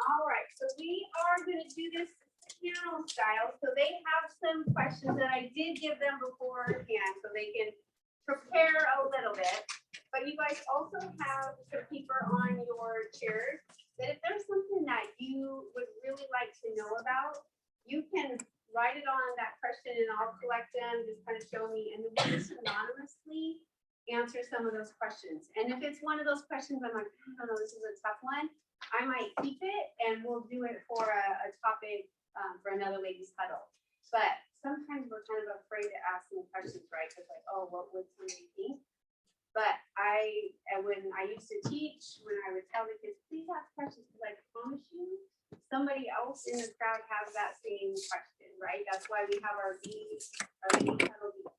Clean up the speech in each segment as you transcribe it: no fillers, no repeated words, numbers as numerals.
All right, so we are going to do this piano style. So they have some questions that I did give them beforehand, so they can prepare a little bit. But you guys also have some paper on your chairs that if there's something that you would really like to know about, you can write it on that question and I'll collect them, just kind of show me, and then we'll just anonymously answer some of those questions. And if it's one of those questions, I'm like, I don't know, this is a tough one, I might keep it and we'll do it for a topic for another ladies huddle. But sometimes we're kind of afraid to ask some questions, right? Because like, oh, what would somebody think? But when I used to teach, when I would tell the kids, please ask questions, because I promise you, somebody else in the crowd has that same question, right? That's why we have our be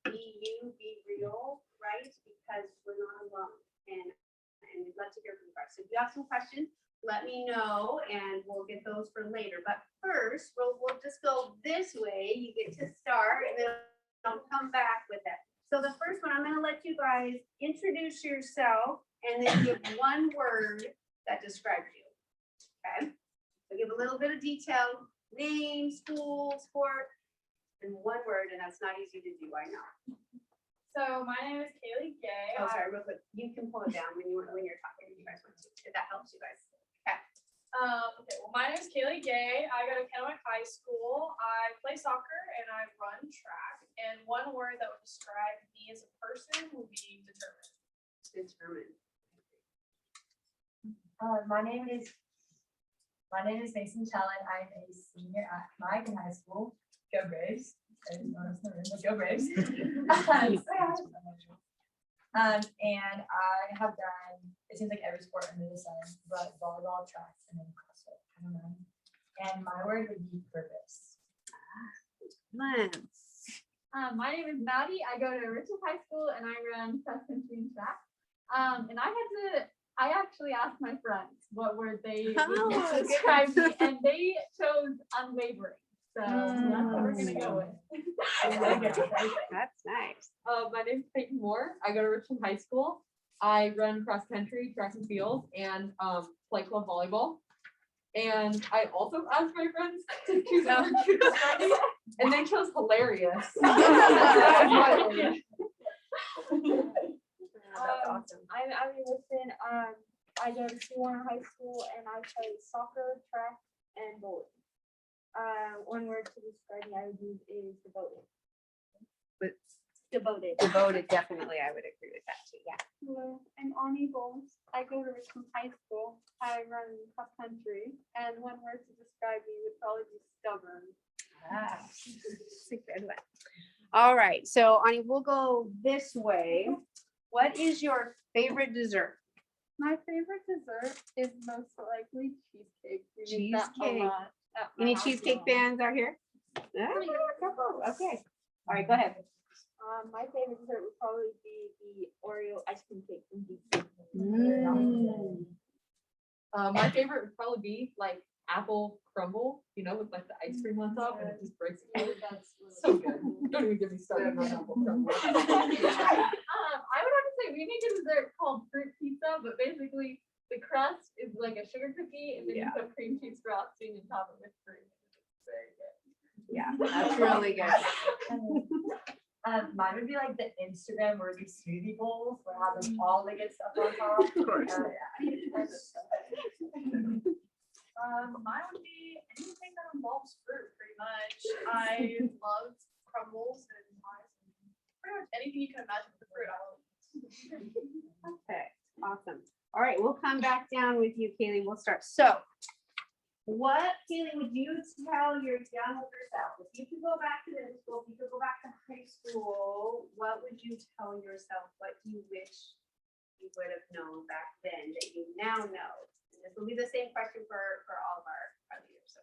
you, be real, right? Because we're not alone, and we'd love to hear from you guys. So if you have some questions, let me know, and we'll get those for later. But first, we'll just go this way. You get to start, and then I'll come back with it. So the first one, I'm going to let you guys introduce yourself and then give one word that describes you. Okay? So give a little bit of detail, name, school, sport, and one word, and that's not easy to do, I know. So my name is Kaylee Gay. Oh, sorry, real quick. You can pull it down when you're talking, if you guys want to, if that helps you guys. Okay. Okay, well, my name is Kaylee Gay. I go to Kennewick High School. I play soccer and I run track. And one word that would describe me as a person would be determined. Determined. My name is Mason Challenge. I'm a senior at Michigan High School. Go Braves. Go Braves. And I have done, it seems like every sport under the sun, but volleyball, track, and then CrossFit. I don't know. And my word would be purpose. Lance. My name is Maddie. I go to Richard High School and I run cross country and track. And I actually asked my friends what word they would describe me, and they chose unwavering. So that's what we're gonna go with. That's nice. My name is Peyton Moore. I go to Richmond High School. I run cross country, track and field, and play club volleyball. And I also asked my friends to choose a word to describe me, and they chose hilarious. That's awesome. I'm Abby Wilson. I go to Seawarner High School and I play soccer, track, and bowling. One word to describe me I would use is devoted. But Devoted. devoted, definitely, I would agree with that too. Yeah. Hello, I'm Ani Bowles. I go to Richmond High School. I run cross country, and one word to describe me would probably be stubborn. That's a good one. All right, so Ani, we'll go this way. What is your favorite dessert? My favorite dessert is most likely cheesecake. We make that a Cheesecake. lot at my Any house cheesecake now. fans out here? Yeah, okay. All right, go ahead. My favorite dessert would probably be the Oreo ice cream cake from DC. My favorite would probably be like apple crumble, with like the ice cream on top, and it just breaks it. So good. Don't even get me started on apple crumble. I would have to say we make a dessert called fruit pizza, but basically the crust is like a sugar cookie, and then you put cream cheese frosting and top it with fruit. It's very good. Yeah, that's really good. Mine would be like the Instagram worthy smoothie bowls where it has like all the good stuff on top. Of course. Mine would be anything that involves fruit, pretty much. I love crumbles and pies and pretty much anything you can imagine with fruit. I love it. Okay, awesome. All right, we'll come back down with you, Kaylee. We'll start. So, what, Kaylee, would you tell your younger self? If you could go back to middle school, if you could go back to high school, what would you tell yourself? What do you wish you would have known back then that you now know? And this will be the same question for all of our years.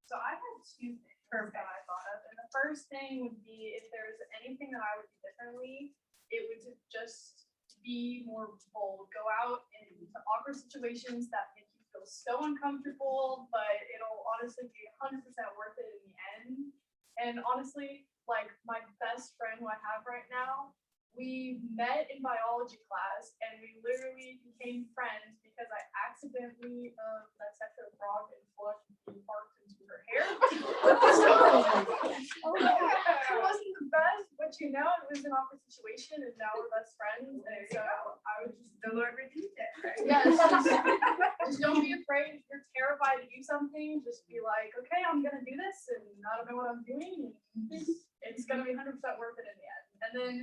So I had two things that I thought of, and the first thing would be if there's anything that I would do differently, it would just be more bold. Go out into awkward situations that make you feel so uncomfortable, but it'll honestly be 100% worth it in the end. And honestly, like my best friend who I have right now, we met in biology class and we literally became friends because I accidentally, that's was in an awkward situation and now we're best friends. And so I would just, The Lord redeemed it, right? yes, just don't be afraid. If you're terrified to do something, just be like, okay, I'm gonna do this and I don't know what I'm doing. It's gonna be 100% worth it in the end. And then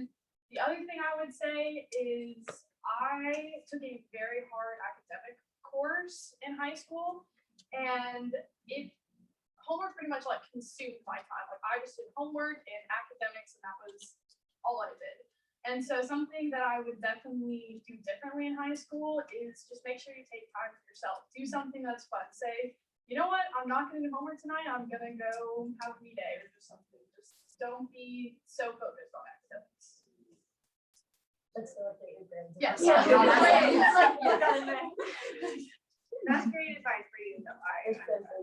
the other thing I would say is I took a very hard academic course in high school, and homework pretty much like consumed my time. Like I just did homework and academics, and that was all I did. And so something that I would definitely do differently in high school is just make sure you take time for yourself. Do something that's fun. Say, you know what, I'm not gonna do homework tonight. I'm gonna go have a me day or do something. Just don't be so focused on academics. Let's look at your grades. Yes. Yeah. That's great advice for you, though. I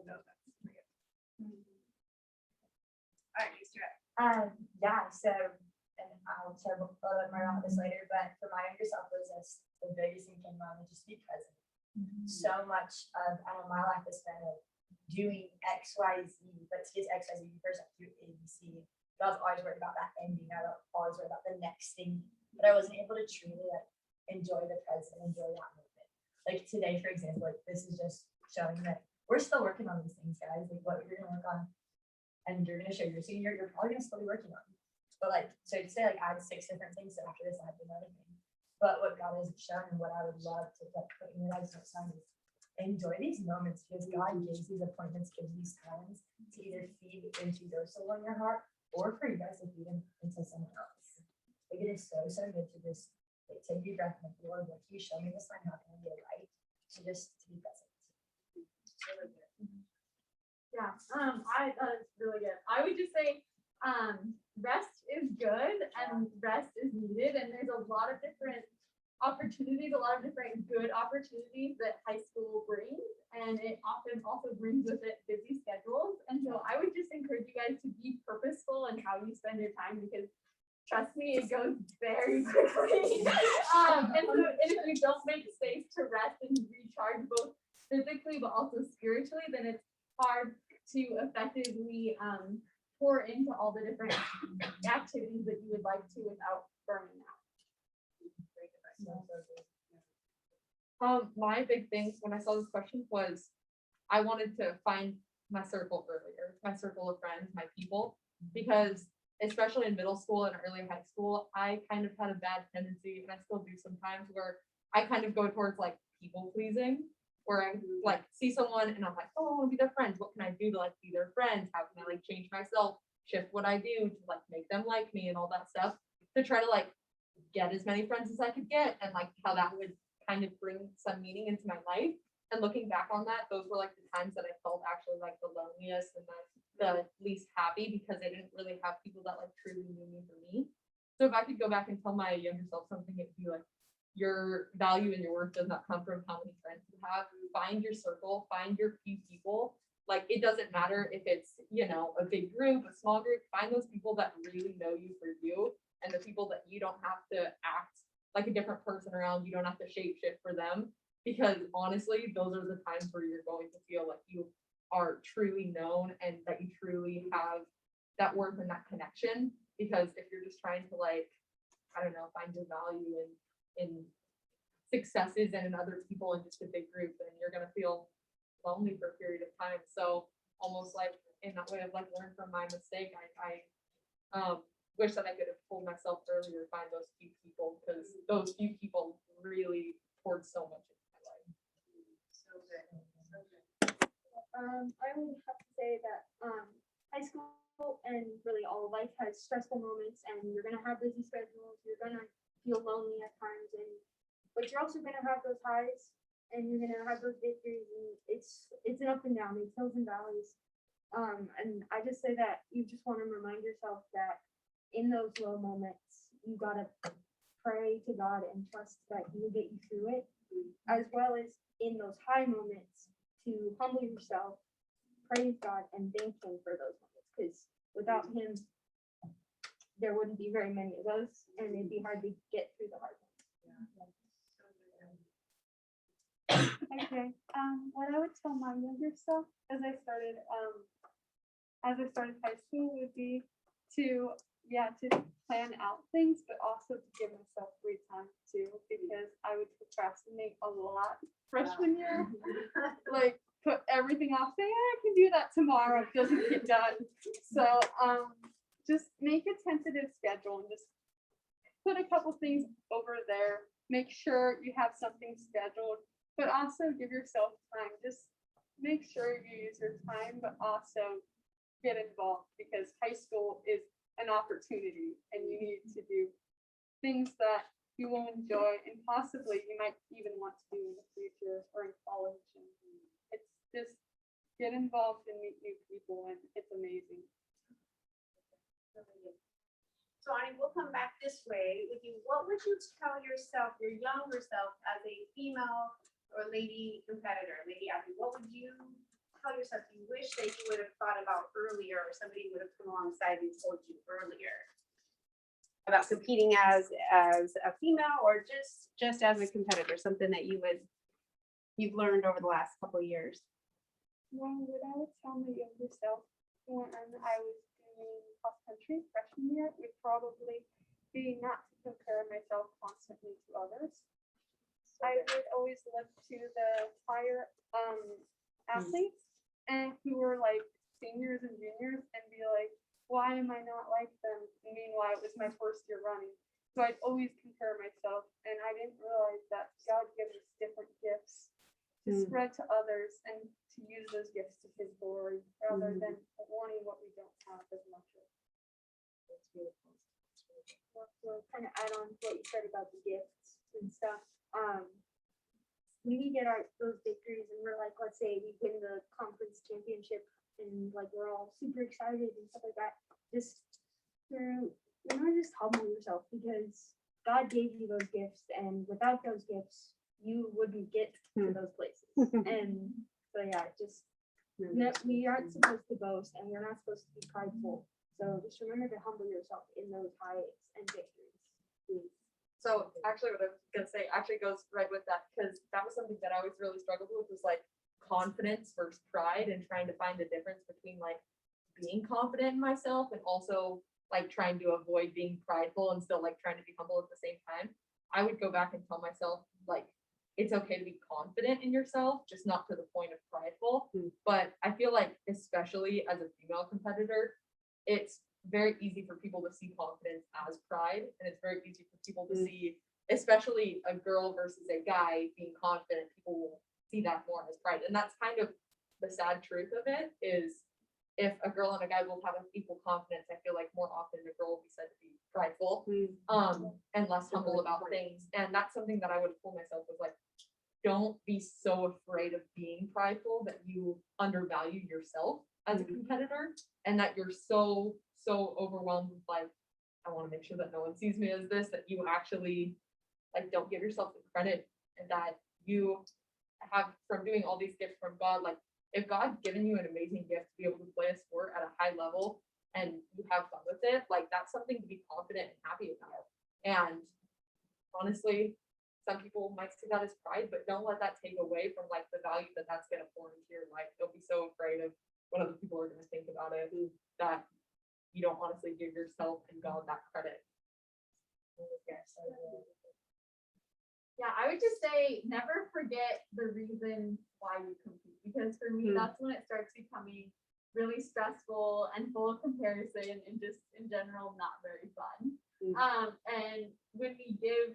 know that's great. All right, you start. Yeah, so, and I'll tell a little bit more about this later, but for my younger self, was this the biggest thing came to mind, was just be present. So much of my life is spent of doing X, Y, Z, but to get X, Y, Z, you first have to do A, B, C. But I was always worried about that ending. I was always worried about the next thing, but I wasn't able to truly like enjoy the present, enjoy that moment. Like today, for example, like this is just showing that we're still working on these things, guys. Like what you're gonna work on, and you're gonna show your senior, you're probably gonna still be working on. But like, so to say, like I had 6 different things, so after this, I have another thing. But what God has shown and what I would love to like put in your guys' next time is enjoy these moments, because God gives these appointments, gives these times to either feed into those soul in your heart, or for you guys to feed them into someone else. Like it is so good to just like take your breath and like, Lord, what you show me this time, how can I get it right? To just to be present. Yeah, I thought it's really good. I would just say, rest is good and rest is needed, and there's a lot of different opportunities, a lot of different good opportunities that high school brings, and it often also brings with it busy schedules. And so I would just encourage you guys to be purposeful in how you spend your time, because trust me, it goes very quickly. And if we don't make space to rest and recharge both physically but also spiritually, then it's hard to effectively pour into all the different activities that you would like to without burning out. My big thing when I saw this question was I wanted to find my circle earlier, my circle of friends, my people, because especially in middle school and early high school, I kind of had a bad tendency, and I still do sometimes, where I kind of go towards like people pleasing, where I like see someone and I'm like, oh, I want to be their friends. What can I do to like be their friends? How can I like change myself, shift what I do to like make them like me and all that stuff, to try to like get as many friends as I could get, and like how that would kind of bring some meaning into my life. And looking back on that, those were like the times that I felt actually like the loneliest and the least happy, because I didn't really have people that like truly knew me for me. So if I could go back and tell my younger self something, it'd be like, your value and your worth does not come from how many friends you have. Find your circle, find your few people. Like it doesn't matter if it's, you know, a big group, a small group, find those people that really know you for you, and the people that you don't have to act like a different person around. You don't have to shape shift for them, because honestly, those are the times where you're going to feel like you are truly known and that you truly have that worth and that connection. Because if you're just trying to like, I don't know, find your value in successes and in other people in just a big group, then you're gonna feel lonely for a period of time. So almost like in that way of like learn from my mistake, I wish that I could have told myself earlier, find those few people, because those few people really poured so much into my life. So good. So good. I would have to say that high school and really all of life has stressful moments, and you're gonna have busy schedules. You're gonna feel lonely at times, but you're also gonna have those highs, and you're gonna have those victories. And it's an up and down, it's hills and valleys. And I just say that you just want to remind yourself that in those low moments, you gotta pray to God and trust that He will get you through it, as well as in those high moments to humble yourself, praise God, and thank Him for those moments. Because without Him, there wouldn't be very many of those, and it'd be hard to get through the hard ones. Okay. What I would tell my younger self as I started high school would be to yeah, to plan out things, but also to give myself free time too, because I would procrastinate a lot freshman year. Like put everything off, say, I can do that tomorrow, it doesn't get done. So just make a tentative schedule and just put a couple things over there. Make sure you have something scheduled, but also give yourself time. Just make sure you use your time, but also get involved, because high school is an opportunity and you need to do things that you will enjoy and possibly you might even want to do in the future or in college. And it's just get involved and meet new people, and it's amazing. So Ani, we'll come back this way with you. What would you tell yourself, your younger self, as a female or lady competitor, lady athlete? What would you tell yourself you wish that you would have thought about earlier, or somebody would have come alongside and told you earlier about competing as a female or just as a competitor? Something that you've learned over the last couple of years. Well, what I would tell my younger self when I was doing cross country freshman year would probably be not to compare myself constantly to others. I would always look to the higher athletes and who were like seniors and juniors and be like, why am I not like them? Meanwhile, it was my first year running. So I'd always compare myself, and I didn't realize that God gives us different gifts to spread to others and to use those gifts to his glory rather than wanting what we don't have as much of. That's beautiful. So kind of add on to what you said about the gifts and stuff. When we get those victories and we're like, let's say we win the conference championship and like we're all super excited and stuff like that, just just humble yourself, because God gave you those gifts, and without those gifts you wouldn't get to those places. And so yeah, just we aren't supposed to boast and we're not supposed to be prideful. So just remember to humble yourself in those heights and victories, please. So actually what I was gonna say actually goes right with that, because that was something that I always really struggled with, was like confidence versus pride, and trying to find the difference between like being confident in myself and also like trying to avoid being prideful and still like trying to be humble at the same time. I would go back and tell myself like it's okay to be confident in yourself, just not to the point of prideful. But I feel like especially as a female competitor, it's very easy for people to see confidence as pride, and it's very easy for people to see, especially a girl versus a guy being confident, people will see that more as pride. And that's kind of the sad truth of it, is if a girl and a guy will have an equal confidence, I feel like more often the girl will be said to be prideful and less humble about things. And that's something that I would have told myself was like, don't be so afraid of being prideful that you undervalue yourself as a competitor, and that you're so overwhelmed with like, I want to make sure that no one sees me as this, that you actually like don't give yourself the credit and that you have from doing all these gifts from God. Like if God's given you an amazing gift to be able to play a sport at a high level and you have fun with it, like that's something to be confident and happy about. And honestly, some people might see that as pride, but don't let that take away from like the value that that's going to pour into your life. Don't be so afraid of what other people are going to think about it that you don't honestly give yourself and God that credit. Yeah, I would just say never forget the reason why you compete, because for me, that's when it starts becoming really stressful and full of comparison and just in general not very fun. And when we give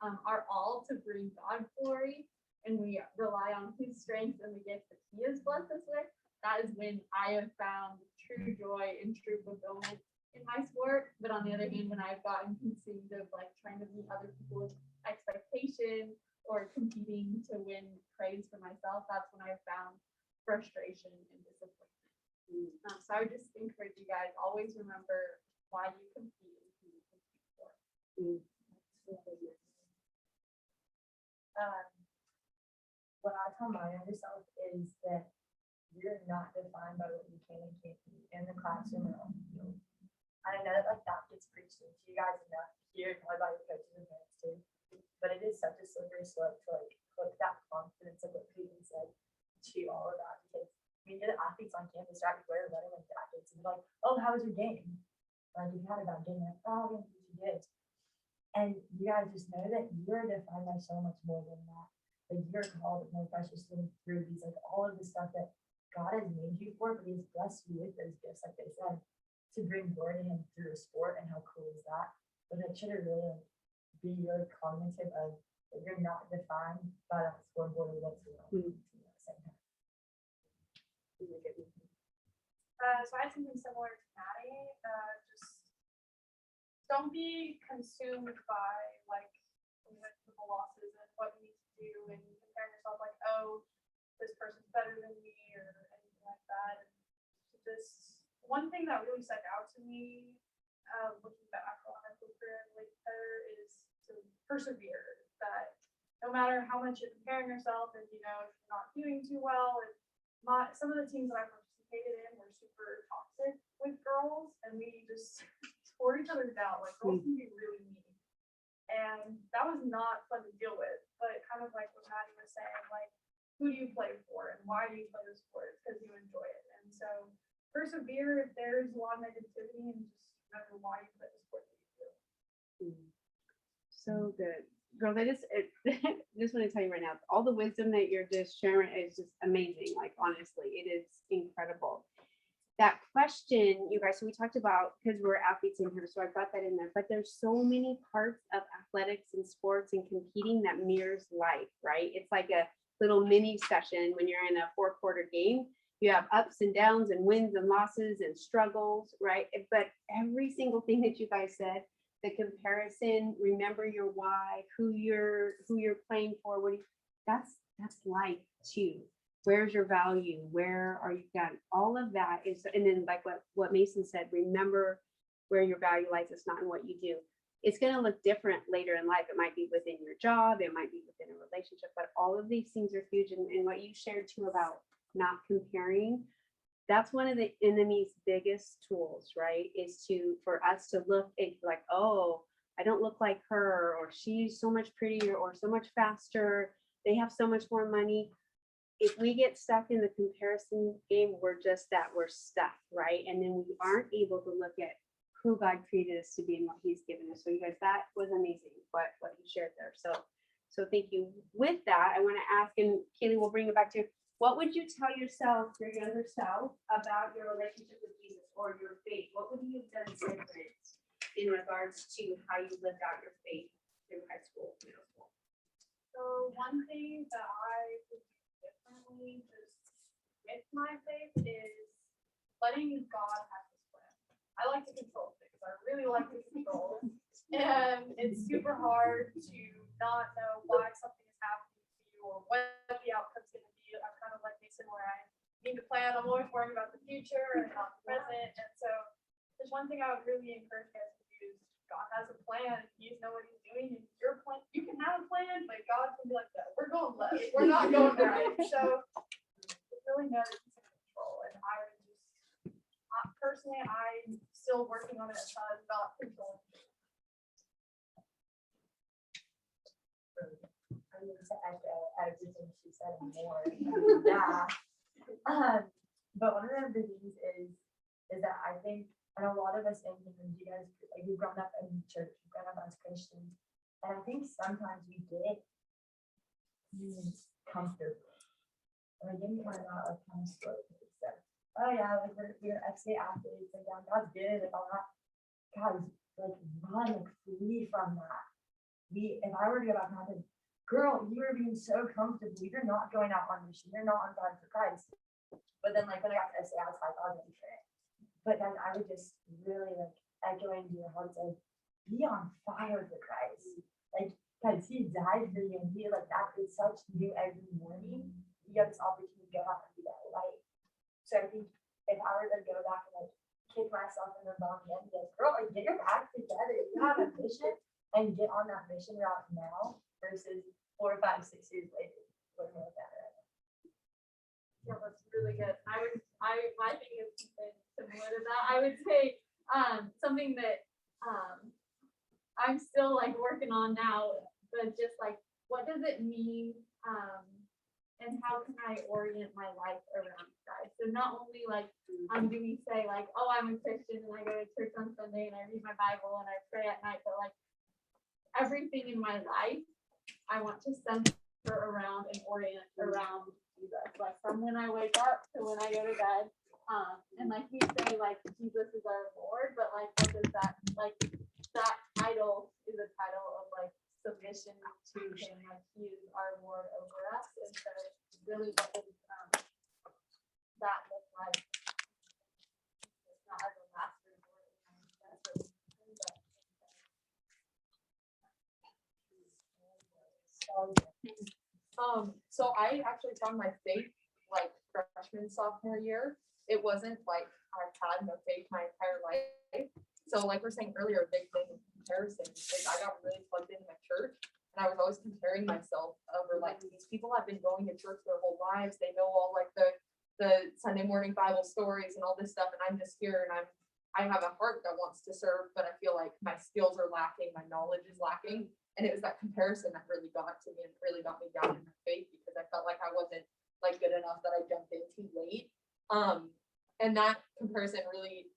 our all to bring God glory and we rely on his strength and the gifts that he has blessed us with, that is when I have found true joy and true fulfillment in my sport. But on the other hand, when I've gotten consumed of like trying to meet other people's expectation or competing to win praise for myself, that's when I've found frustration and disappointment. So I would just encourage you guys, always remember why you compete and who you compete for. What I tell my younger self is that you're not defined by what you can and can't do in the classroom or on the field. And I know that like that gets preached into you guys enough here, probably by your coaches and parents too. But it is such a slippery slope to like put that confidence of what Peyton said to all of that, because I mean you're the athletes on campus, right? Wear letterman jackets and like, oh, how was your game? like if you had a bad game, like, oh, I'm gonna do good. And you guys just know that you're defined by so much more than that. Like you're called more precious than through these, like all of the stuff that God has made you for, but He's blessed you with those gifts, like they said, to bring glory to Him through a sport. And how cool is that? But it should really be really cognitive of that you're not defined by that scoreboard or what's going on. At the same time. So I had something similar to Maddie, just don't be consumed by like the losses and what you need to do and comparing yourself like, oh, this person's better than me or anything like that. And just one thing that really stuck out to me, looking back on my career and like better is to persevere. That no matter how much you're comparing yourself and you know if you're not doing too well, and some of the teams that I participated in were super toxic with girls, and we just tore each other down. Like girls can be really mean, and that was not fun to deal with. But kind of like what Maddie was saying, like who do you play for and why do you play the sport? Because you enjoy it, and so persevere if there's a lot of negativity, and just remember why you play the sport that you do. So good. Girls, I just want to tell you right now, all the wisdom that you're just sharing is just amazing. Like, honestly, it is incredible. That question, you guys, so we talked about, because we're athletes in here, so I got that in there, but there's so many parts of athletics and sports and competing that mirrors life, right? It's like a little mini session when you're in a 4-quarter game. You have ups and downs and wins and losses and struggles, right? But every single thing that you guys said, the comparison, remember your why, who you're playing for, that's life too. Where's your value? Where are you got all of that is, and then like what Mason said, remember where your value lies. It's not in what you do. It's going to look different later in life. It might be within your job, it might be within a relationship, but all of these things are huge. And what you shared too about not comparing, that's one of the enemy's biggest tools, right? Is for us to look at like, oh, I don't look like her, or she's so much prettier or so much faster. They have so much more money. If we get stuck in the comparison game, we're stuck, right? And then we aren't able to look at who God created us to be and what He's given us. So you guys, that was amazing what you shared there. So thank you. With that, I want to ask, and Kaylee, we'll bring it back to you. What would you tell yourself, your younger self, about your relationship with Jesus or your faith? What would you have done different in regards to how you lived out your faith through high school, middle school? So one thing that I would do differently just with my faith is letting God have His plan. I like to control things. I really like to control. And it's super hard to not know why something is happening to you or what the outcome's going to be. I'm kind of like Mason where I need to plan. I'm always worrying about the future and not the present. And so there's one thing I would really encourage guys to do is God has a plan. He's know what He's doing. And your plan, you can have a plan, but God can be like that. We're going left. We're not going right. So it's really know that He's in control. And I would just personally, I'm still working on it. So I'm not controlling. I need to echo everything she said and more. Yeah. But one of the things is that I think, and a lot of us in here, you guys, like we've grown up in church, we've grown up as Christians, and I think sometimes we get comfortable. And we're getting kind of slow pace. So, oh yeah, like we're FC athletes, and yeah, God's good, like all that. Guys, like run, like flee from that. If I were to go back and I said, girl, you are being so comfortable. You're not going out on mission. You're not on God for Christ. But then, like, when I got to SA, I was like, I'll go for it. But then I would just really, like, echo into your hearts of, be on fire for Christ. Like, because He died for you, and He, like, that is such new every morning. You have this opportunity to go out and be that light. So I think if I were to go back and, like, kick myself in the bum and be like, girl, like, get your act together. You have a mission, and get on that mission route now versus 4, 5, 6 years later. What do you look at it? Yeah, that's really good. My thing is something similar to that. I would say something that I'm still like working on now, but just like, what does it mean? And how can I orient my life around Christ? So not only like do we say like, oh, I'm a Christian and I go to church on Sunday and I read my Bible and I pray at night, but like everything in my life, I want to center around and orient around Jesus. Like from when I wake up to when I go to bed. And like we say, like Jesus is our Lord, but like what is that? Like that title is a title of like submission to him, like he is our Lord over us. And so really what does that look like? It's not as a master Lord, that's what we do, so I actually found my faith like freshman, sophomore year. It wasn't like I've had no faith my entire life. So like we're saying earlier, a big thing with comparison is I got really plugged into my church and I was always comparing myself over like these people have been going to church their whole lives. They know all like the Sunday morning Bible stories and all this stuff, and I'm just here and I have a heart that wants to serve, but I feel like my skills are lacking, my knowledge is lacking. And it was that comparison that really got to me and really got me down in my faith because I felt like I wasn't like good enough that I jumped in too late. And that comparison really,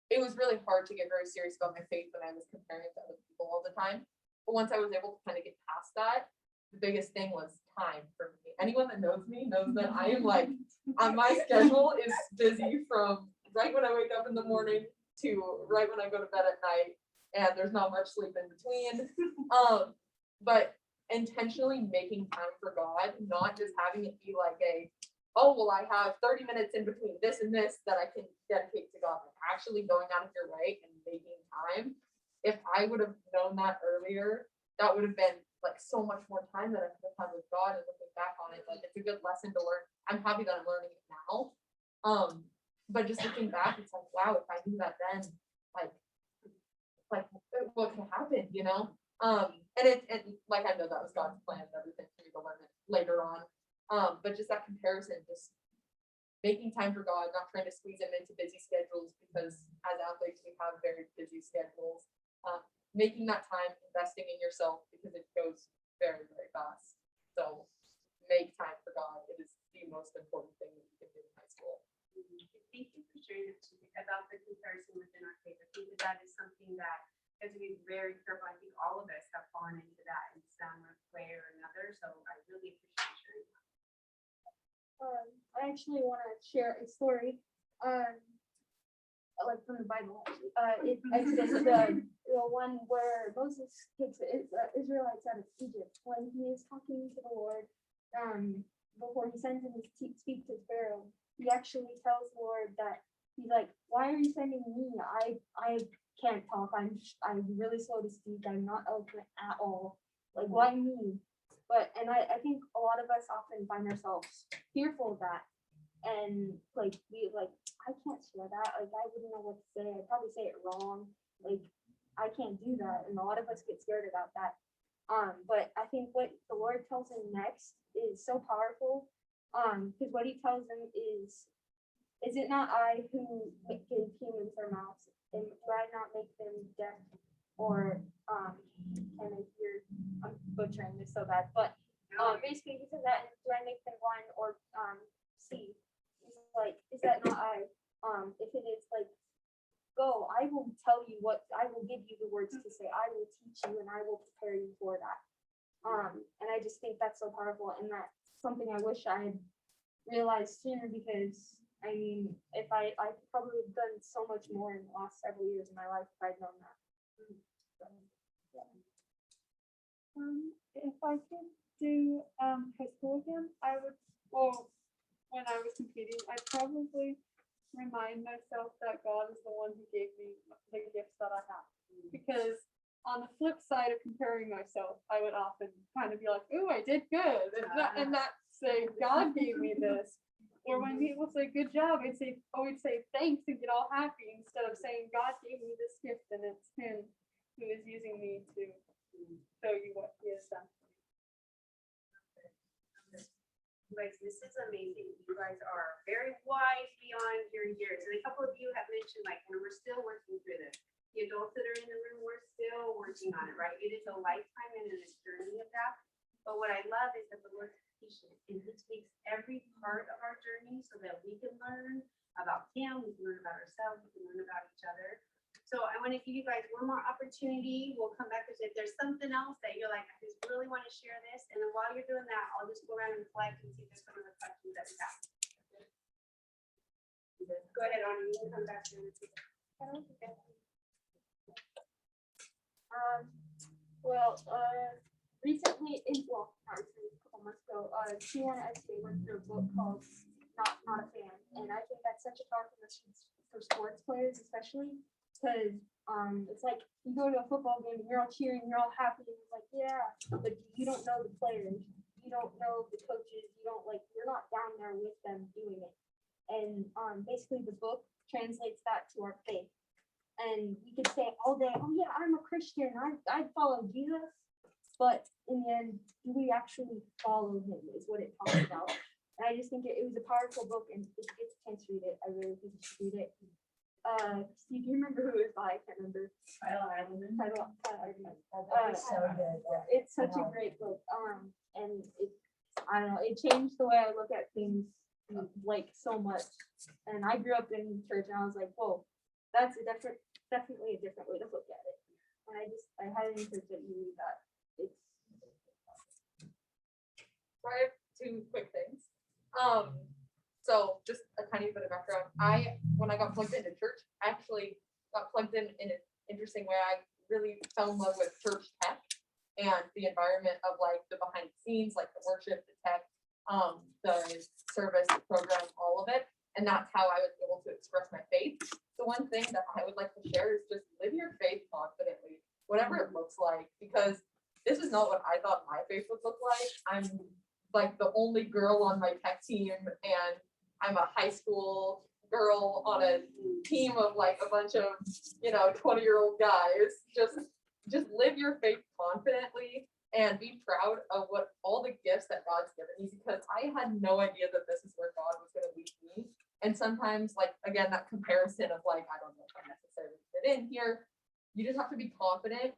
it was really hard to get very serious about my faith when I was comparing to other people all the time. But once I was able to kind of get past that, the biggest thing was time for me. Anyone that knows me knows that I am like, on my schedule is busy from right when I wake up in the morning to right when I go to bed at night. And there's not much sleep in between. But intentionally making time for God, not just having it be like oh, well, I have 30 minutes in between this and this that I can dedicate to God. Like actually going out of your way and making time. If I would have known that earlier, that would have been like so much more time that I could have had with God, and looking back on it, like it's a good lesson to learn. I'm happy that I'm learning it now. But just looking back, it's like, wow, if I knew that then, like what could happen, you know? And like I know that was God's plan and everything for me to learn it later on. But just that comparison, just making time for God, not trying to squeeze him into busy schedules, because as athletes we have very busy schedules. Making that time, investing in yourself, because it goes very, very fast. So make time for God. It is the most important thing that you can do in high school. Thank you for sharing that about the comparison within our faith. I think that is something that has to be very careful. I think all of us have fallen into that in some way or another. So I really appreciate sharing that. I actually want to share a story, like from the Bible. It's the one where Moses takes the Israelites out of Egypt when he is talking to the Lord. Before he sends him to speak to Pharaoh, he actually tells the Lord that he's like, "Why are you sending me? I can't talk. I'm really slow to speak. I'm not eloquent at all. Like, why me?" But I think a lot of us often find ourselves fearful of that, and like I can't share that. Like I wouldn't know what to say. I'd probably say it wrong. Like I can't do that, and a lot of us get scared about that. But I think what the Lord tells him next is so powerful. Because what he tells him is it not I who gave humans their mouths, and do I not make them deaf or can I hear? I'm butchering this so bad, but basically he says that, and do I make them blind or see? He's like, is that not I? If it is, like, go, I will tell you what, I will give you the words to say, I will teach you and I will prepare you for that. And I just think that's so powerful, and that's something I wish I had realized sooner, because I mean, if I probably have done so much more in the last several years of my life if I'd known that. So, yeah. If I could do high school again, I would, well, when I was competing, I'd probably remind myself that God is the one who gave me the gifts that I have. Because on the flip side of comparing myself, I would often kind of be like, "Ooh, I did good," and not say God gave me this. Or when people say good job, I'd say thanks and get all happy, instead of saying God gave me this gift and it's him who is using me to show you what he has done. Guys, this is amazing. You guys are very wise beyond your years. And a couple of you have mentioned, like, and we're still working through this. The adults that are in the room, we're still working on it, right? It is a lifetime and a journey of that. But what I love is that the Lord's patient and he takes every part of our journey so that we can learn about him, we can learn about ourselves, we can learn about each other. So I want to give you guys one more opportunity. We'll come back if there's something else that you're like, I just really want to share this. And then while you're doing that, I'll just go around and reflect and see if there's some other questions that we have. Go ahead, Anna, you can come back to it. Recently, actually a couple months ago, Sienna SJ went through a book called Not a Fan, and I think that's such a powerful message for sports players, especially because it's like you go to a football game and you're all cheering, you're all happy, and it's like yeah, but you don't know the players, you don't know the coaches, you're not down there with them doing it, and basically the book translates that to our faith. And we could say all day, oh yeah, I'm a Christian, I follow Jesus. But in the end, do we actually follow him is what it talks about. And I just think it was a powerful book, and if you get a chance to read it, I really think you should read it. Steve, do you remember who it was by? I can't remember. Tyler Ireland. That was so good. It's such a great book. And I don't know, it changed the way I look at things like so much. And I grew up in church, and I was like, whoa, that's definitely a different way to look at it. And I highly encourage that you read that. So I have two quick things. So just a tiny bit of background. When I got plugged into church, I actually got plugged in an interesting way. I really fell in love with church tech and the environment of like the behind the scenes, like the worship, the tech, the service, the program, all of it. And that's how I was able to express my faith. The one thing that I would like to share is just live your faith confidently, whatever it looks like, because this is not what I thought my faith would look like. I'm like the only girl on my tech team, and I'm a high school girl on a team of like a bunch of 20-year-old guys. Just live your faith confidently and be proud of what all the gifts that God's given you, because I had no idea that this is where God was going to lead me. And sometimes, like, again, that comparison of like, I don't know if I necessarily fit in here. You just have to be confident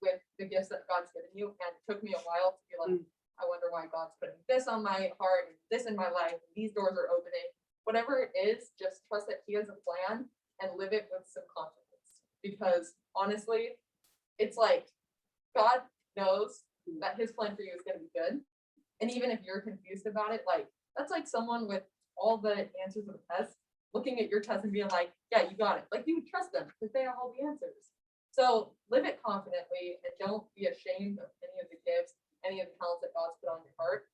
with the gifts that God's given you. And it took me a while to be like, I wonder why God's putting this on my heart and this in my life. And these doors are opening. Whatever it is, just trust that he has a plan and live it with some confidence. Because honestly, it's like God knows that his plan for you is going to be good. And even if you're confused about it, like that's like someone with all the answers of the test looking at your test and being like, yeah, you got it. Like you would trust them because they have all the answers. So live it confidently and don't be ashamed of any of the gifts, any of the talents that God's put on your heart.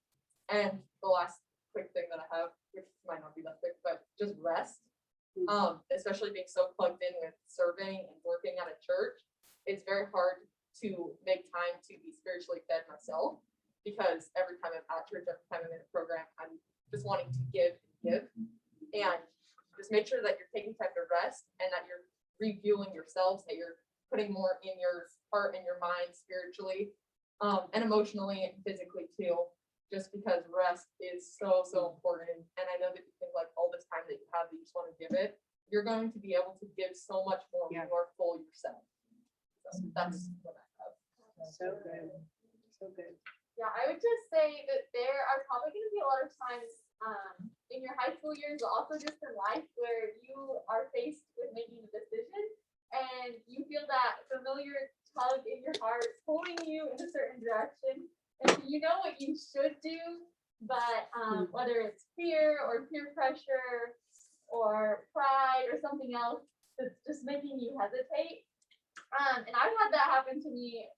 And the last quick thing that I have, which might not be that quick, but just rest. Especially being so plugged in with serving and working at a church, it's very hard to make time to be spiritually fed myself, because every time I'm at church, every time I'm in a program, I'm just wanting to give and give. And just make sure that you're taking time to rest and that you're refueling yourselves, that you're putting more in your heart and your mind spiritually, and emotionally and physically too, just because rest is so important. And I know that you think like all this time that you have that you just want to give it, you're going to be able to give so much more when you're full yourself. So that's what I have. So good. So good. Yeah, I would just say that there are probably going to be a lot of times in your high school years, but also just in life, where you are faced with making a decision and you feel that familiar tug in your heart pulling you in a certain direction. And so you know what you should do, but whether it's fear or peer pressure or pride or something else that's just making you hesitate. And I've had that happen to me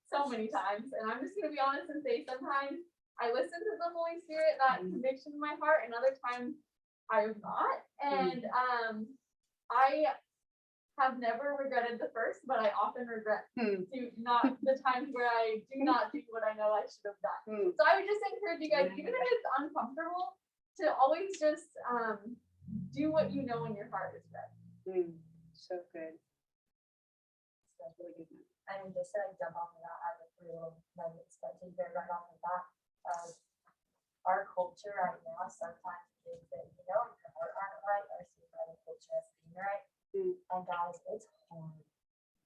so many times, and I'm just gonna be honest and say sometimes I listen to the Holy Spirit, that conviction in my heart, and other times I have not. And I have never regretted the first, but I often regret the times where I do not do what I know I should have done. So I would just encourage you guys, even if it's uncomfortable, to always just do what you know in your heart is right. So good. That's really good. I mean, just to like jump off of that, I have a few little nuggets that take right off of that. Our culture right now, sometimes things that you know in your heart aren't right are seen by the culture as being right. And guys, it's hard.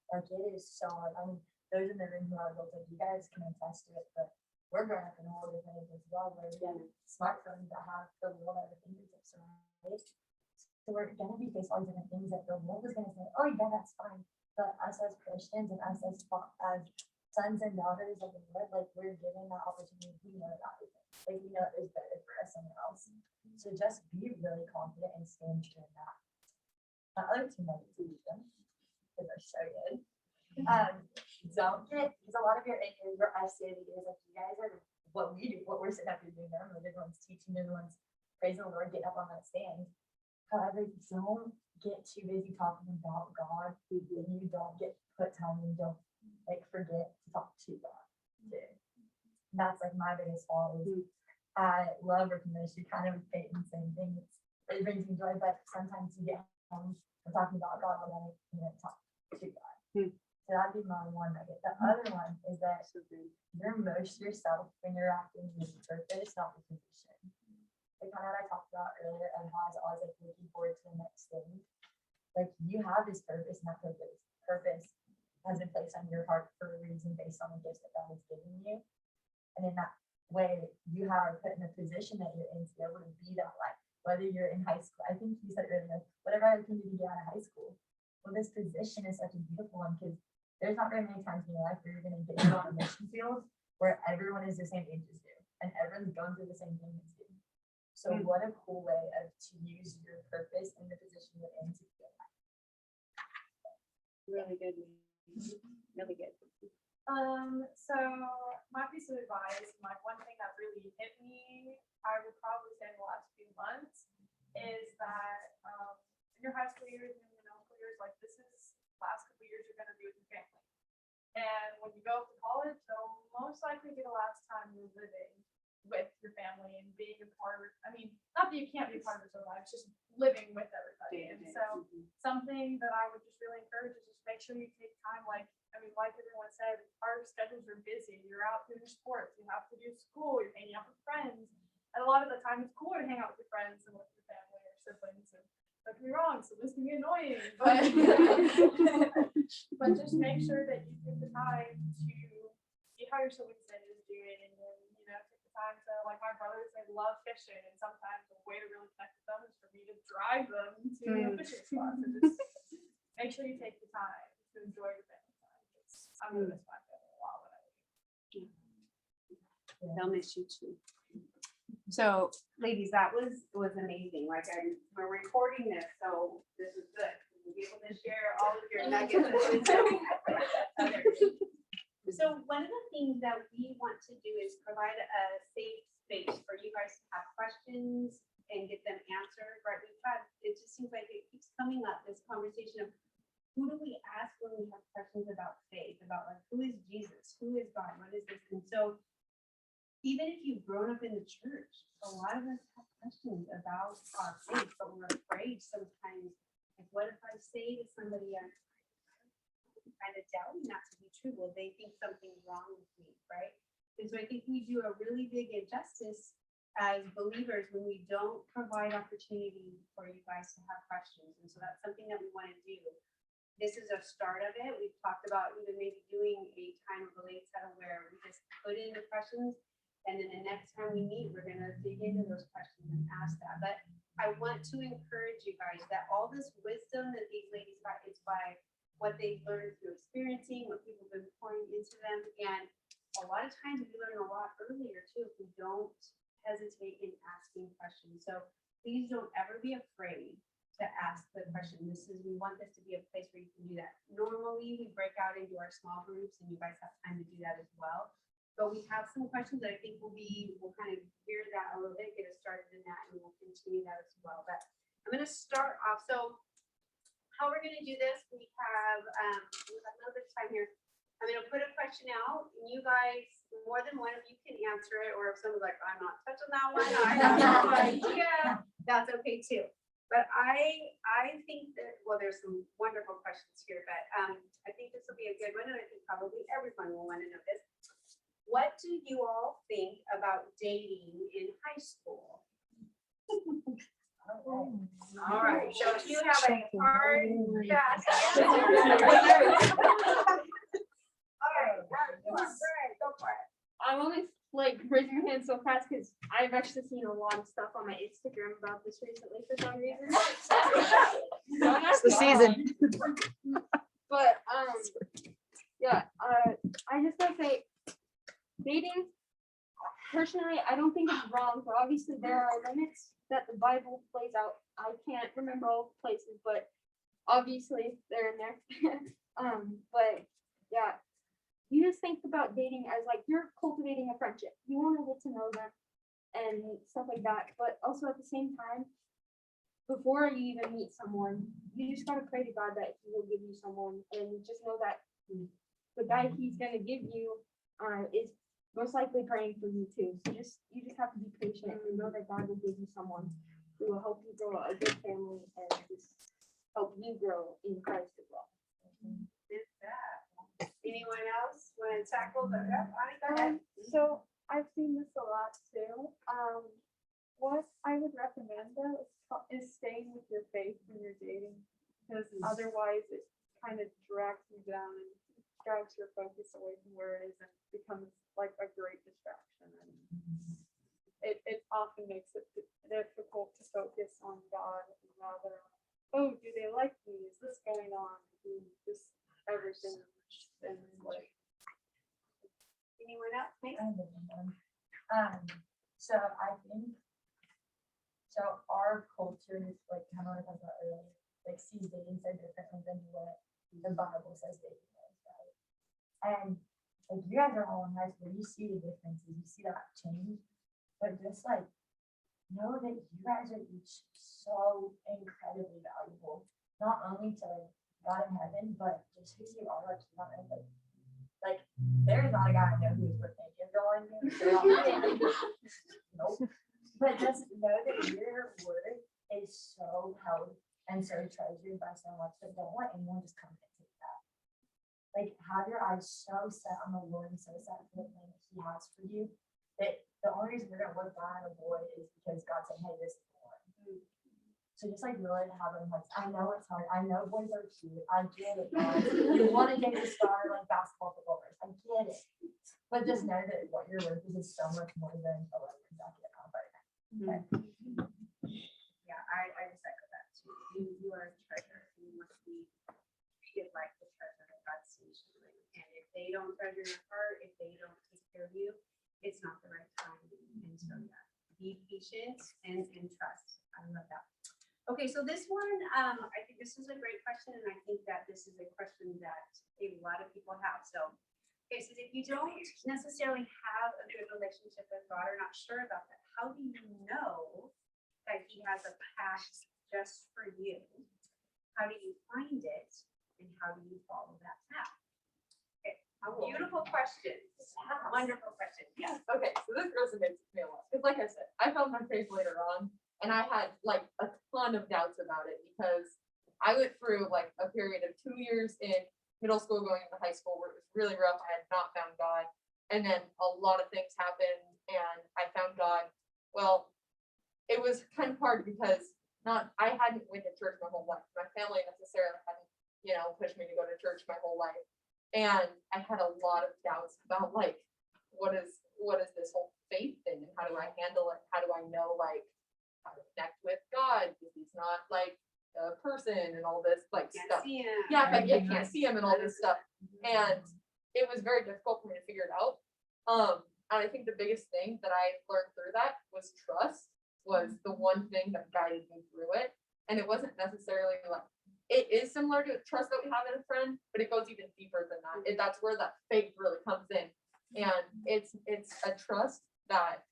Like it is so hard. I mean, those in the room who are adults, like you guys can attest to it, but we're growing up in a whole different age as well, where we have smartphones that have the world at our fingertips, right? So we're gonna be faced all these different things that the world is gonna say, oh yeah, that's fine. But us as Christians and us as sons and daughters of the Lord, like we're given that opportunity. We know that like we know it's better for us somewhere else. So just be really confident and stand true in that. My other two nuggets to them, because they're so good. Don't get, because a lot of your essay is like you guys are what we do, what we're sitting up here doing normally. Everyone's teaching, everyone's praising the Lord, getting up on that stand. However, don't get too busy talking about God when you don't put time and don't like forget to talk to God too. That's like my biggest fault is I love working ministry, kind of with Peyton, same thing. It brings me joy, but sometimes you get home and talking about God all day and then talk to God. So that'd be my one nugget. The other one is that you're most yourself when you're acting with purpose, not with position. Like kind of what I talked about earlier, and how I was always like looking forward to the next thing. Like you have this purpose, and that purpose has been placed on your heart for a reason based on the gifts that God has given you. And in that way, you are put in a position that you're in to be able to be that life. Whether you're in high school, I think you said earlier, whatever I can do to get out of high school. Well, this position is such a beautiful one because there's not very many times in your life where you're going to get on a mission field where everyone is the same age as you and everyone's going through the same thing as you. So what a cool way to use your purpose in the position you're in to feel that. Really good. Really good. So my piece of advice, like one thing that really hit me, I would probably say in the last few months, is that in your high school years and your middle school years, like this is last couple years you're going to be with your family. And when you go to college, it'll most likely be the last time you're living with your family and being a part of, I mean, not that you can't be a part of their lives, just living with everybody. And so something that I would just really encourage is just make sure you take time, like everyone said, our schedules are busy. You're out doing sports, you have to do school, you're hanging out with friends. And a lot of the time it's cooler to hang out with your friends than with your family or siblings. And don't get me wrong, so this can be annoying, but but just make sure that you take the time to see how your siblings is doing, and then take the time to, like my brothers, they love fishing, and sometimes the way to really connect with them is for me to drive them to a fishing spot. So just make sure you take the time to enjoy your family time. I'm gonna miss my family a lot when I leave. They'll miss you too. So, ladies, that was amazing. Like we're recording this, so this is good. You'll be able to share all of your nuggets of wisdom with others. So one of the things that we want to do is provide a safe space for you guys to have questions and get them answered. Right? It just seems like it keeps coming up, this conversation of who do we ask when we have questions about faith, about like who is Jesus, who is God, what is this? And so even if you've grown up in the church, a lot of us have questions about our faith, but we're afraid sometimes. Like, what if I say to somebody, I'm kind of doubting that to be true? Will they think something's wrong with me, right? And so I think we do a really big injustice as believers when we don't provide opportunity for you guys to have questions. And so that's something that we want to do. This is a start of it. We've talked about even maybe doing a time of relate settle where we just put in the questions. And then the next time we meet, we're going to dig into those questions and ask that. But I want to encourage you guys that all this wisdom that these ladies got is by what they've learned through experiencing, what people have been pouring into them. And a lot of times we learn a lot earlier too if we don't hesitate in asking questions. So please don't ever be afraid to ask the question. We want this to be a place where you can do that. Normally we break out into our small groups and you guys have time to do that as well. But we have some questions that I think we'll kind of gear that a little bit, get us started in that, and we'll continue that as well. But I'm going to start off. So how we're going to do this, we have a little bit of time here. I'm going to put a question out, and you guys, more than one of you can answer it, or if someone's like, I'm not touching that one, I have no idea, that's okay too. But I think that, well, there's some wonderful questions here, but I think this will be a good one, and I think probably everyone will want to know this. What do you all think about dating in high school? All right, so if you have a hard, fast answer. All right, go for it. I'm only like so fast because I've actually seen a lot of stuff on my Instagram about this recently for some reason. It's the season. But yeah, I just want to say, dating. Personally, I don't think it's wrong, but obviously there are limits that the Bible plays out. I can't remember all the places, but obviously they're in there. But yeah, you just think about dating as like you're cultivating a friendship. You want to get to know them and stuff like that. But also at the same time, before you even meet someone, you just gotta pray to God that He will give you someone, and just know that the guy He's gonna give you is most likely praying for you too. So you just have to be patient and know that God will give you someone who will help you grow a good family and just help you grow in Christ as well. Is that? Anyone else want to tackle the, yeah, Bonnie, go ahead. So I've seen this a lot too. What I would recommend though is staying with your faith when you're dating, because otherwise it kind of drags you down and drags your focus away from where it is and becomes like a great distraction. And it often makes it difficult to focus on God and rather, oh, do they like me? Is this going on? Just everything. And like, Anyone else? Please. So I think, so our culture is like kind of like I thought earlier, like sees dating so differently than what the Bible says dating is, right? And like you guys are all in high school, you see the differences, you see that change, but just like know that you guys are each so incredibly valuable, not only to like God in heaven, but just who you are, like there's not a guy I know who's worth thinking of going to. Nope. But just know that your word is so held and so treasured by so much that don't let anyone just come and take that. Like have your eyes so set on the Lord and so set for the thing that He has for you that the only reason you're gonna look down on a boy is because God said, hey, this is the one. So just like really have them hearts. I know it's hard. I know boys are cute. I get it, guys. You want to date a star like basketball footballers. I get it. But just know that what you're worth is so much more than a letter jacket and right now. Okay. Yeah, I just echo that too. You are a treasure. You must be treated like the treasure that God sees you in. And if they don't treasure your heart, if they don't take care of you, it's not the right time. And so yeah, be patient and trust. I love that. Okay, so this one, I think this is a great question, and I think that this is a question that a lot of people have. So okay, so if you don't necessarily have a good relationship with God or not sure about that, how do you know that He has a path just for you? How do you find it? And how do you follow that path? Okay, a beautiful question. Wonderful question. Yeah. Okay, so this resonates with me a lot, because like I said, I found my faith later on, and I had like a ton of doubts about it, because I went through like a period of 2 years in middle school going into high school where it was really rough. I had not found God, and then a lot of things happened and I found God. Well, it was kind of hard because I hadn't went to church my whole life. My family necessarily hadn't, pushed me to go to church my whole life. And I had a lot of doubts about like, what is this whole faith thing, and how do I handle it? How do I know like how to connect with God? Because He's not like a person and all this like Can't stuff. see him. Yeah, but you can't see Him and all this stuff. And it was very difficult for me to figure it out. And I think the biggest thing that I learned through that was trust was the one thing that guided me through it. And it wasn't necessarily like, it is similar to trust that we have in a friend, but it goes even deeper than that. That's where that faith really comes in. And it's a trust that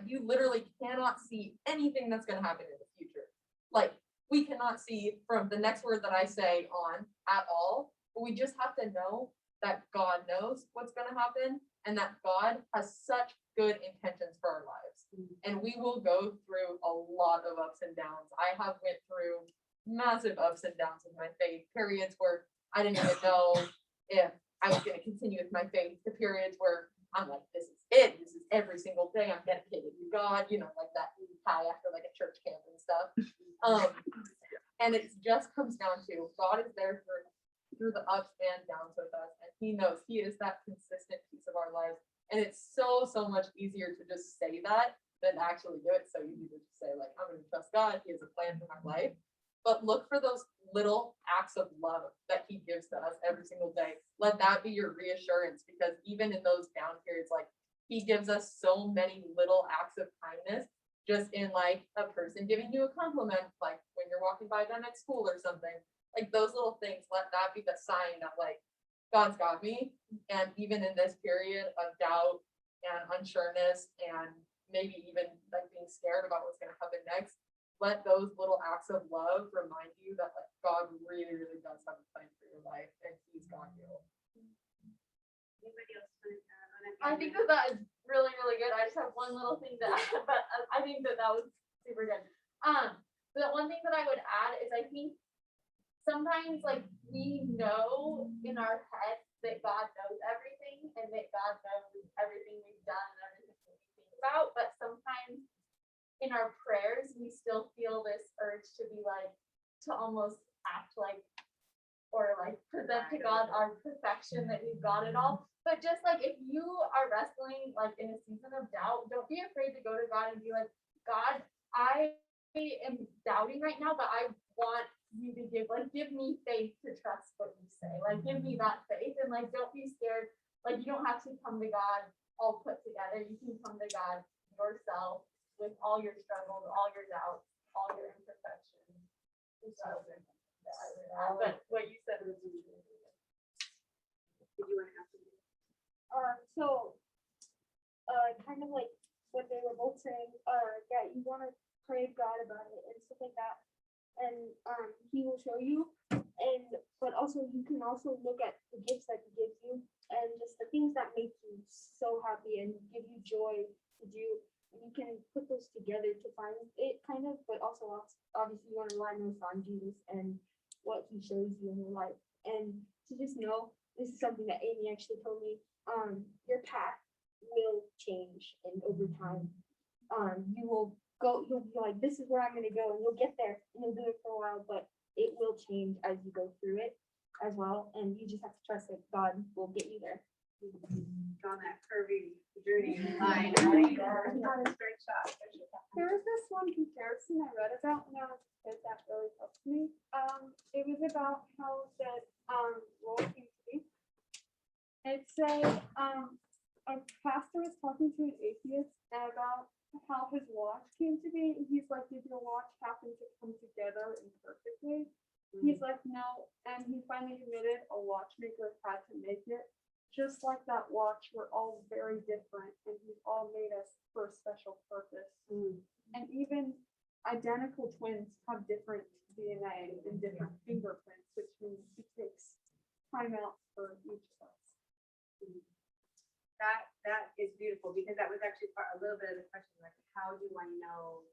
you literally cannot see anything that's going to happen in the future. Like, we cannot see from the next word that I say on at all, but we just have to know that God knows what's going to happen and that God has such good intentions for our lives. And we will go through a lot of ups and downs. I have went through massive ups and downs with my faith, periods where I didn't even know if I was going to continue with my faith, the periods where I'm like, this is it. This is every single day I'm dedicated to God, like that high after like a church camp and stuff. And it just comes down to God is there through the ups and downs with us, and He knows He is that consistent piece of our lives And it's so much easier to just say that than actually do it. So you need to just say like, I'm gonna trust God, he has a plan for my life. But look for those little acts of love that he gives to us every single day. Let that be your reassurance, because even in those down periods, like he gives us so many little acts of kindness, just in like a person giving you a compliment, like when you're walking by them at school or something, like those little things, let that be the sign that like God's got me. And even in this period of doubt and unsureness and maybe even like being scared about what's going to happen next, let those little acts of love remind you that like God really does have a plan for your life and he's got you. Anybody else want to add on it? I think that is really good. I just have one little thing to add, but I think that was super good. The one thing that I would add is I think sometimes like we know in our head that God knows everything and that God knows everything we've done and everything that we think about, but sometimes in our prayers we still feel this urge to be like, to almost act like, or like present to God our perfection that we've got it all. But just like if you are wrestling like in a season of doubt, don't be afraid to go to God and be like, God, I am doubting right now, but I want you to give me faith to trust what you say. Like give me that faith, and like don't be scared. Like you don't have to come to God all put together. You can come to God yourself with all your struggles, all your doubts, all your imperfections. So, but what you said was really good. Did you want to ask something? So, kind of like what they were both saying, that you want to pray to God about it and stuff like that, and he will show you. And but also you can also look at the gifts that he gives you and just the things that make you so happy and give you joy to do. And you can put those together to find it, kind of. But also obviously you want to rely most on Jesus and what he shows you in your life, and to just know, this is something that Amy actually told me, your path will change, and over time you'll be like, this is where I'm going to go, and you'll get there and you'll do it for a while, but it will change as you go through it as well, and you just have to trust that God will get you there. On that curvy journey line, right? Not a straight shot. There was this one comparison I read about when I was a kid that really helped me. It was about how the role came to be. It said a pastor was talking to an atheist about how his watch came to be, and he's like, did your watch happen to come together imperfectly? He's like, no, and he finally admitted a watchmaker had to make it. Just like that watch, we're all very different, and he's all made us for a special purpose. And even identical twins have different DNA and different fingerprints, which means it takes time out for each of us. That is beautiful, because that was actually a little bit of the question, like, how do I know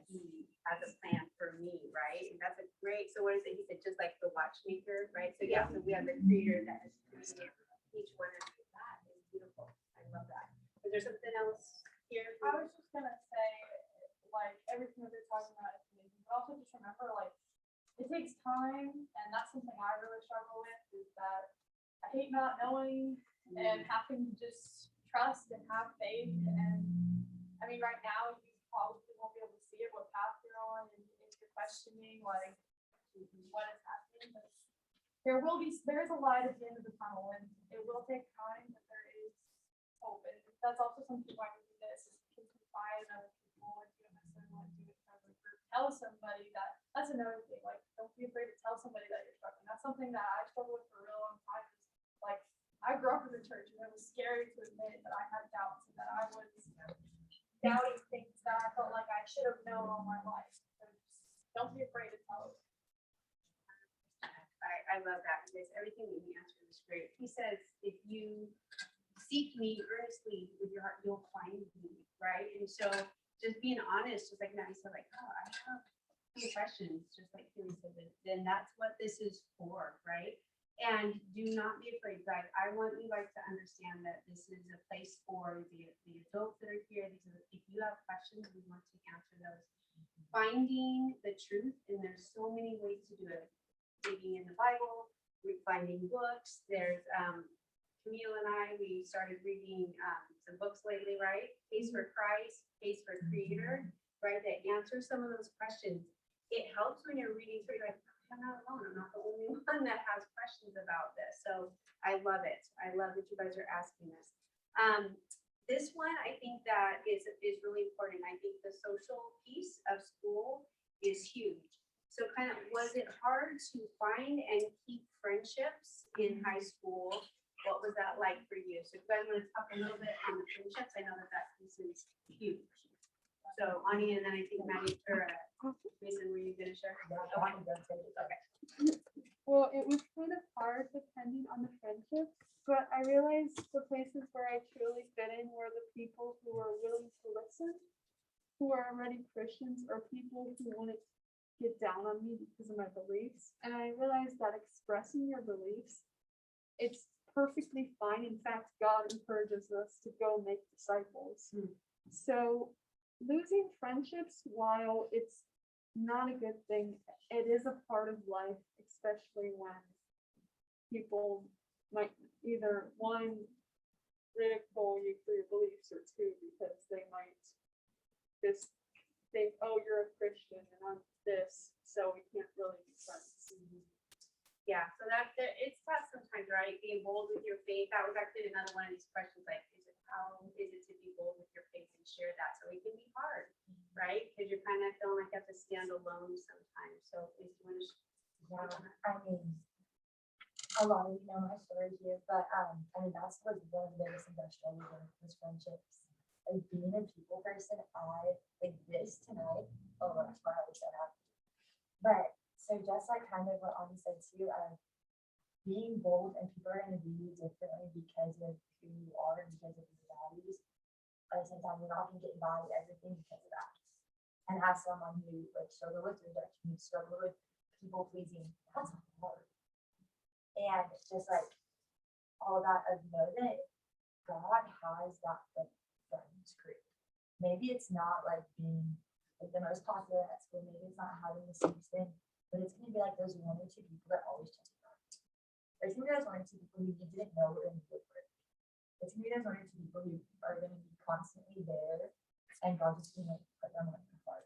he has a plan for me, right? And that's a great, so what is it? He said, just like the watchmaker, right? So yeah, so we have the creator that has created each one of these. That is beautiful. I love that. Is there something else here? I was just gonna say, like, everything that they're talking about is amazing, but also just remember, like, it takes time, and that's something I really struggle with, is that I hate not knowing and having to just trust and have faith. And I mean, right now, you probably won't be able to see it, what path you're on, and if you're questioning, like, what is happening, but there is a light at the end of the tunnel, and it will take time, but there is hope. And that's also something why we do this, is we can confide in other people, and you don't necessarily want to do it in public, or tell somebody that. That's another thing, like, don't be afraid to tell somebody that you're struggling. That's something that I struggled with for a real long time. Is like, I grew up in the church, and it was scary to admit that I had doubts and that I was doubting things that I felt like I should have known all my life. So just don't be afraid to tell it. I love that, because everything that you answered is great. He says, if you seek me earnestly with your heart, you'll find me, right? And so just being honest, just like Maddie said, like, oh, I have some questions, just like Kimmy said, then that's what this is for, right? And do not be afraid, guys. I want you guys to understand that this is a place for the adults that are here. If you have questions, we want to answer those. Finding the truth, and there's so many ways to do it. Reading in the Bible, finding books, there's Camille and we started reading some books lately, right? Case for Christ, Case for Creator, right? That answer some of those questions. It helps when you're reading through, you're like, I'm not alone. I'm not the only one that has questions about this. So I love it. I love that you guys are asking this. This one, I think that is really important. I think the social piece of school is huge. So kind of, was it hard to find and keep friendships in high school? What was that like for you? So if you guys want to talk a little bit on the friendships, I know that piece is huge. So Ani, and then I think Maddie, or Mason, were you gonna share? Okay. Well, it was kind of hard depending on the friendship, but I realized the places where I truly fit in were the people who were willing to listen, who are already Christians, or people who wouldn't get down on me because of my beliefs. And I realized that expressing your beliefs, it's perfectly fine. In fact, God encourages us to go make disciples. So losing friendships, while it's not a good thing, it is a part of life, especially when people might either one ridicule you for your beliefs, or two because they might just think, oh, you're a Christian and I'm this, so we can't really be friends. Yeah, so it's tough sometimes, right? Being bold with your faith. That was actually another one of these questions, like, how is it to be bold with your faith and share that? So it can be hard, right? Because you're kind of feeling like you have to stand alone sometimes. So if you want to. I mean, a lot of you know my story here, but I mean, that's like one of the biggest things I struggled with was friendships. Like being a people person, I like this tonight. Oh, that's why I was so happy. But so just like kind of what Ani said too, being bold and people are going to view you differently because of who you are and because of your values. But at the same time, you're not going to get involved in everything because of that. And as someone who like struggle with rejection, struggle with people pleasing, that's hard. And just like all that, of know that God has that like friends group. Maybe it's not like being like the most popular at school. Maybe it's not having the same thing, but it's gonna be like those one or two people that always check you out. There's gonna be those one or two people who you didn't know were in the woodwork. It's gonna be those one or two people who are gonna be constantly there, and God just gonna put them on your heart.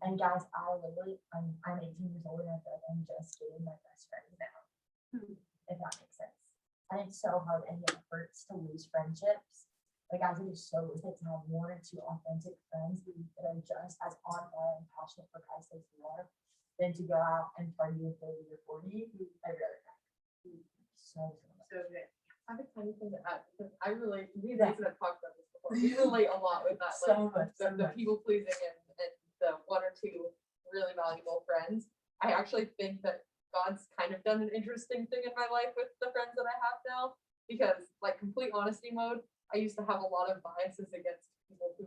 And guys, I'm 18 years old, and I feel like I'm just getting my best friend now. If that makes sense. And it's so hard, and it hurts to lose friendships. Like, guys, it is so worth it to have one or two authentic friends that are just as on fire and passionate for Christ as you are, than to go out and party with 30 or 40 every other night. So good. I have a tiny thing to add, because I really, we guys have talked about this before, we relate a lot with that, So like, much. the people pleasing and the one or two really valuable friends. I actually think that God's kind of done an interesting thing in my life with the friends that I have now, because like complete honesty mode, I used to have a lot of biases against people who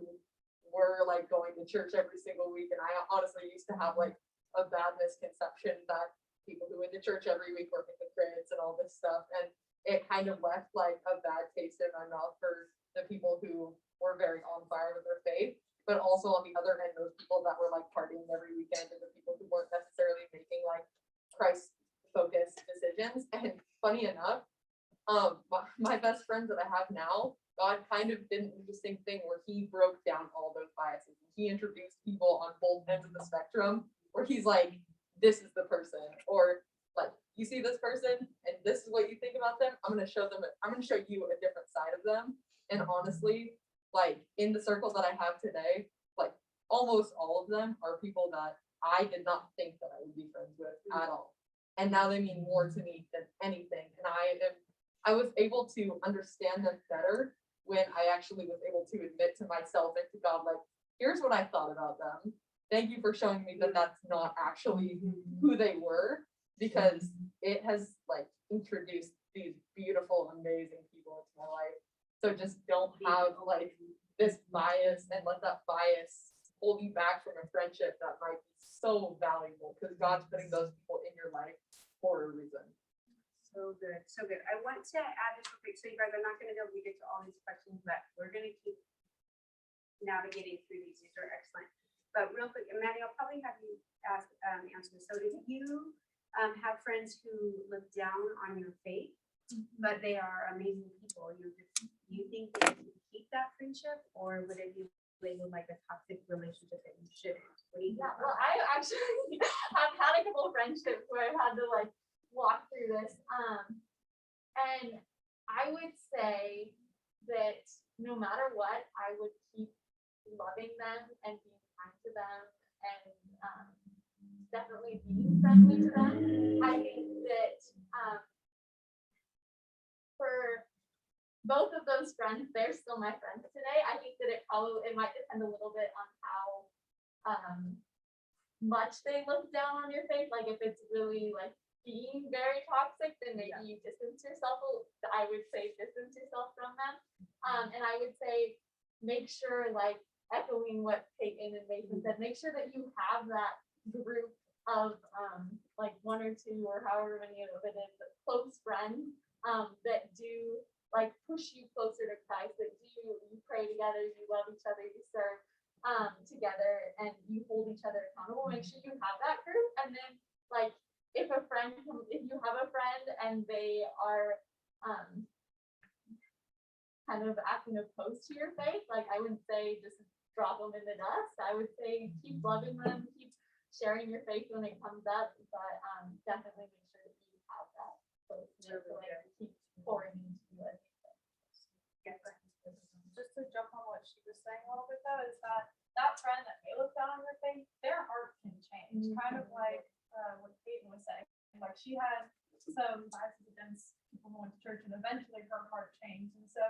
were like going to church every single week. And I honestly used to have like a bad misconception that people who went to church every week were hypocrites and all this stuff. And it kind of left like a bad taste in my mouth for the people who were very on fire with their faith. But also on the other end, those people that were like partying every weekend and the people who weren't necessarily making like Christ-focused decisions. And funny enough, my best friends that I have now, God kind of did an interesting thing where he broke down all those biases. He introduced people on both ends of the spectrum where he's like, this is the person, or like, you see this person and this is what you think about them. I'm going to show you a different side of them. And honestly, like in the circle that I have today, like almost all of them are people that I did not think that I would be friends with at all. And now they mean more to me than anything. And I was able to understand them better when I actually was able to admit to myself and to God, like, here's what I thought about them. Thank you for showing me that that's not actually who they were, because it has like introduced these beautiful, amazing people into my life. So just don't have like this bias and let that bias hold you back from a friendship that might be so valuable, because God's putting those people in your life for a reason. So good, so good. I want to add this real quick, so you guys are not going to be able to get to all these questions, but we're going to keep navigating through these. These are excellent. But real quick, and Maddie, I'll probably have you answer this. So if you have friends who look down on your faith, but they are amazing people. You think that you can keep that friendship, or would it be labeled like a toxic relationship that you shouldn't? What do you think? Yeah, well, I actually have had a couple of friendships where I've had to like walk through this. And I would say that no matter what, I would keep loving them and being kind to them and definitely being friendly to them. I think that for both of those friends, they're still my friends today. I think that it might depend a little bit on how much they look down on your faith. Like if it's really like being very toxic, then maybe you distance yourself. I would say distance yourself from them. And I would say make sure, like echoing what Peyton and Mason said, make sure that you have that group of like one or two or however many of it is, close friends that do like push you closer to Christ, that you pray together, you love each other, you serve together, and you hold each other accountable. Make sure you have that group. And then like if you have a friend and they are kind of acting opposed to your faith, like I wouldn't say just drop them in the dust. I would say keep loving them, keep sharing your faith when it comes up, but definitely make sure that you have that closeness to like keep pouring into it. Just to jump on what she was saying a little bit though, is that friend that may look down on her faith, their heart can change. Kind of like what Peyton was saying. Like she had some biases against people who went to church, and eventually her heart changed. And so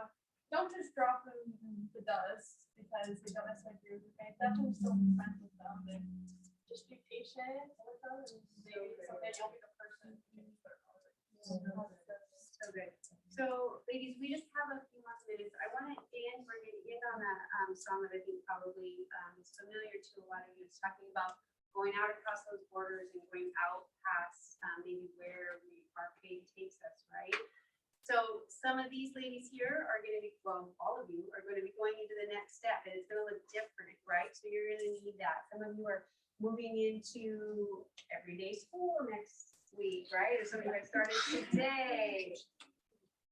don't just drop them in the dust because they don't necessarily agree with your faith. Definitely still be friends with them. And just be patient with them, and maybe someday you'll be the person who changes their heart. So good. So, ladies, we just have a few more minutes. I want to end on a song that I think probably is familiar to a lot of you. It's talking about going out across those borders and going out past maybe where our faith takes us, right? So some of these ladies here are going to be, well, all of you are going to be going into the next step, and it's going to look different, right? So you're going to need that. Some of you are moving into everyday school next week, right? Or some of you have started today.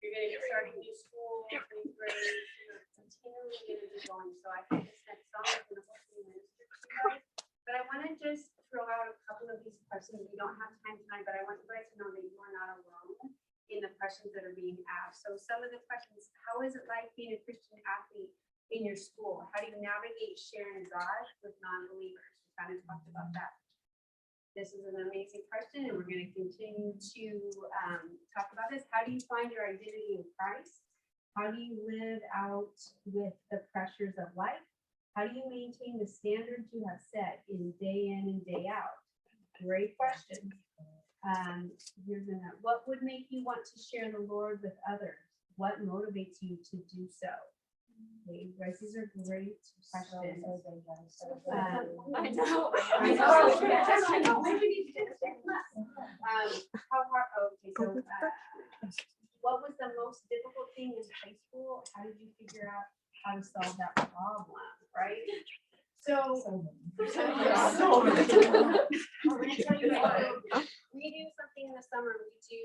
You're going to get starting new school, new grade, you're continually going to be going. So I think this next song is going to help you minister to you guys. But I want to just throw out a couple of these questions. We don't have time tonight, but I want you guys to know that you are not alone in the questions that are being asked. So some of the questions: how is it like being a Christian athlete in your school? How do you navigate sharing God with non-believers? We kind of talked about that. This is an amazing question, and we're going to continue to talk about this. How do you find your identity in Christ? How do you live out with the pressures of life? How do you maintain the standards you have set in and day out? Great question. Here's another. What would make you want to share the Lord with others? What motivates you to do so? Okay, guys, these are great questions. I know. How hard? Okay, so what was the most difficult thing in high school? How did you figure out how to solve that problem? Right? So we're gonna tell you guys, we do something in the summer. We do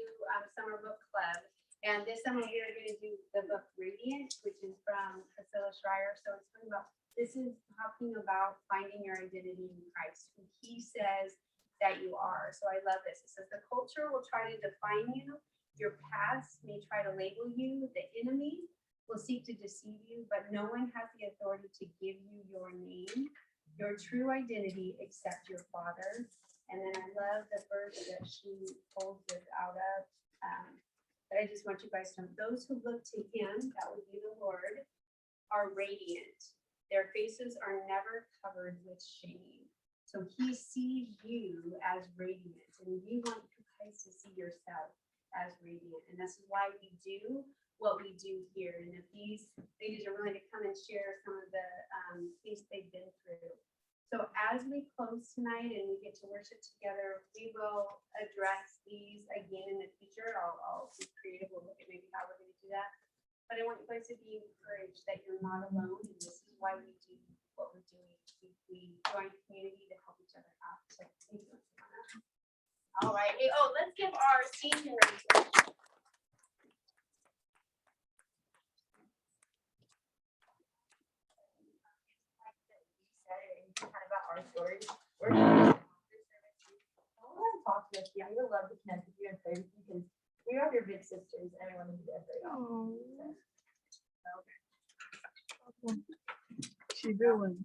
summer book club. And this summer we are going to do the book Radiant, which is from Priscilla Schreier. So it's talking about, this is talking about finding your identity in Christ, who he says that you are. So I love this. It says the culture will try to define you. Your past may try to label you. The enemy will seek to deceive you, but no one has the authority to give you your name, your true identity, except your Father. And then I love the verse that she pulls this out of. But I just want you guys to know, those who look to him, that would be the Lord, are radiant. Their faces are never covered with shame. So he sees you as radiant, and you want you guys to see yourself as radiant. And this is why we do what we do here. And if these ladies are willing to come and share some of the things they've been through. So as we close tonight and we get to worship together, we will address these again in the future. I'll be creative. We'll look at maybe how we're going to do that. But I want you guys to be encouraged that you're not alone. And this is why we do what we're doing. We join community to help each other out. So thank you. All right. Hey, let's give our seniors about our stories. We're gonna I want to talk with you. We would love to connect with you and play with you because we are your big sisters and we want to be there for you. She doing.